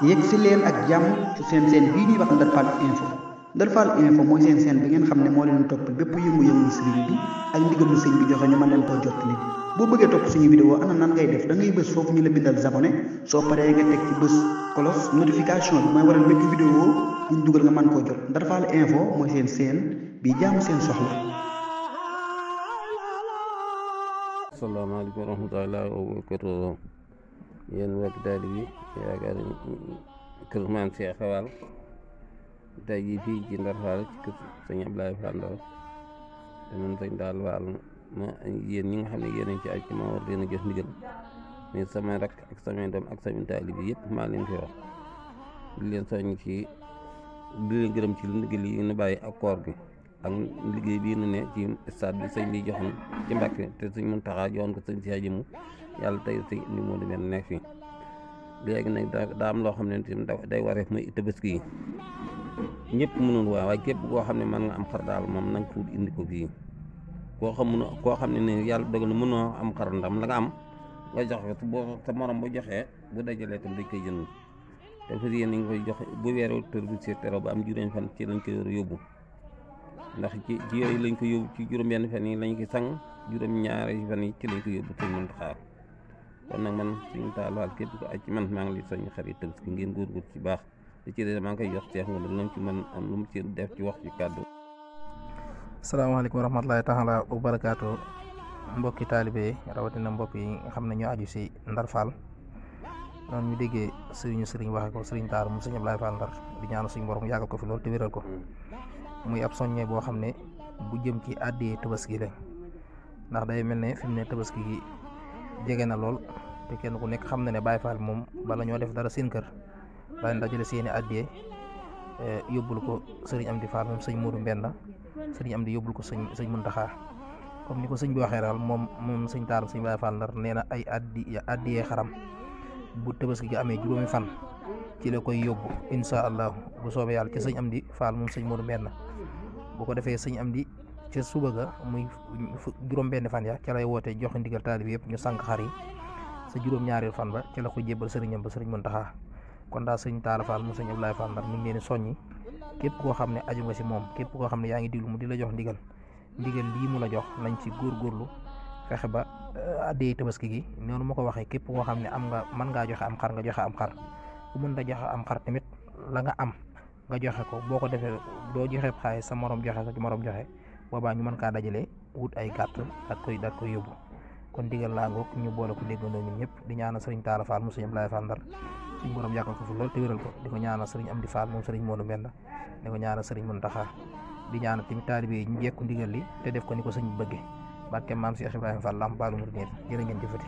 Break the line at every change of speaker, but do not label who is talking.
yegg si leen ak jàmm ci seen bii ñuy wax Ndar Fall info. Ndar Fall info mooy seen bi ngeen xam ne moo leen topp bépp yëngu-yëngu sëriñ bi ak ndigalu sëñ bi joxe ñu mën leen koo jot li boo bëggee topp suñu vidéo ana nan ngay def da ngay bës foofu ñu la bindal abonné soo paree nga teg ci bës cloche notification bi mooy waral bépp vidéo buñ dugal nga mën koo jot. Ndar Fall info mooy seen bi jaamu seen soxla.
asalaamaaleykum wa rahmatullaahi wa barakaatuh. yéen mbokk taalibe bi yaakaar kër maam Cheikh Fall tey jii fii ci Ndar Fall ci kër sëñ Abdoulaye Fall Ndar te man sëñ daal Fall ma yéen ñi nga xam ne yéen ci aj ma war leen a jox ndigal mais sama rak ak samay doom ak samay taalibe bi yëpp maa leen fi wax di leen soññ ci di leen gërëm ci ndigal yi ñu bàyyi ak koor gi ak liggéey bii nu ne ci stade bi sëñ bi joxoon ci Mbàkke te sëñ Muntaxa joxoon ko sëñ Cheikh Jëmu yàlla tey sëñ indi moo di mel nekk fii léegi nag daa am loo xam ne tamit day wareef muy tabaski yi ñëpp mënul waaye képp koo xam ne mën nga am xar daal moom na nga fuut indi ko fii koo xam ne ne yàlla dogal na mënoo am xar ndam la nga am nga joxe ko boo sa morom bu joxee bu dajalee tam dañ koy jënd te fas yéen nañ koy joxe bu weeru tër bi si tero ba am juróom fan ci lañ koy war a yóbbu ndax ci yooyu lañ ko yóbbu ci juróom-benn fan yi lañ ko sang juróom-ñaari fan yi ci lañ ko yóbbu sëñ Muntaxa kon nag man suñu taalwaal képp ko aj ci man maa ngi lay soññ xarit Tabaski ngeen góorgóor ci baax li ci des maa ngi koy jox Cheikh nga lu ci mën am lu mu ci def ci wax ci kàddu.
asalaamaaleykum wa rahmatulahi taala wa barakaatu mbokki taalibe yi rawatina mbokk yi nga xam ne ñoo aju si Ndar Fall noonu ñu déggee sëriñ waxe ko sëriñ Taaru mu sëñ Abdoulaye Fall Ndar di ñaanu suñu borom yàggal ko fi loolu te wéral ko muy ab soññee boo xam ne bu jëm ci àddee Tabaski la ndax day mel ne fi mu ne Tabaski gi jege na lool te kenn ku nekk xam na ne Baye Fall moom bala ñoo def dara seen kër daañu dajale seeni àddee yóbbul ko sëriñ Amdi Fall moom sëñ Modou Mbenda sëriñ Amdi yóbbul ko sëñ Muntaxa comme ni ko sëñ bi waxee daal moom sëñ Taaru sëñ Baye Fall Ndar nee na ay àddiyee xaram bu Tabaski gi amee juróomi fan ci la koy yóbbu insha allahu bu soobee yàlla ci sëñ Amdi Fall moom sëñ Modou Mbenda bu ko defee sëñ Amdi ca suba ga muy juróom-benn fan ya ca lay woote joxe ndigal taalibe yëpp ñu sànq xar yi sa juróom-ñaareel fan ba ca la ko jébbal sëriñam ba sëriñ Muntaxa kon daal sëñ Talla Fall mu sëñ Abdoulaye Fall Ndar mi ngi leen di soññi képp koo xam ne aju nga si moom képp koo xam ne yaa ngi diglu mu di la jox ndigal lii mu la jox nañ ci góorgóorlu fexe ba addee Tabaski gi noonu ma ko waxee képp koo xam ne mën ngaa joxe am xar nga joxe am xar ku mën da joxe am xar tamit la nga am nga joxe ko boo ko defee doo joxe xaalis sa morom joxe sa morom joxe boobaa ñu mën kaa dajale wut ay gàtt daat koy yóbbu kon digal laa ngoog ñu boole ko déggandoo ñun ñëpp di ñaanal sëriñ Talla Fall mu sëñ Abdoulaye Fall Ndar suñu borom yàggal ko fi lool te wéral ko di ko ñaanal sëriñ Amdi Fall moom sëriñ Modou Mbenda di ko ñaanal sëriñ Muntaxa di ñaanal tamit taalibe yi ñu jekku ndigal li te def ko ni ko sëñ bi bëggee barke maam Cheikh Ibrahima Fall lamp baalu murid jërë ngeen jëfati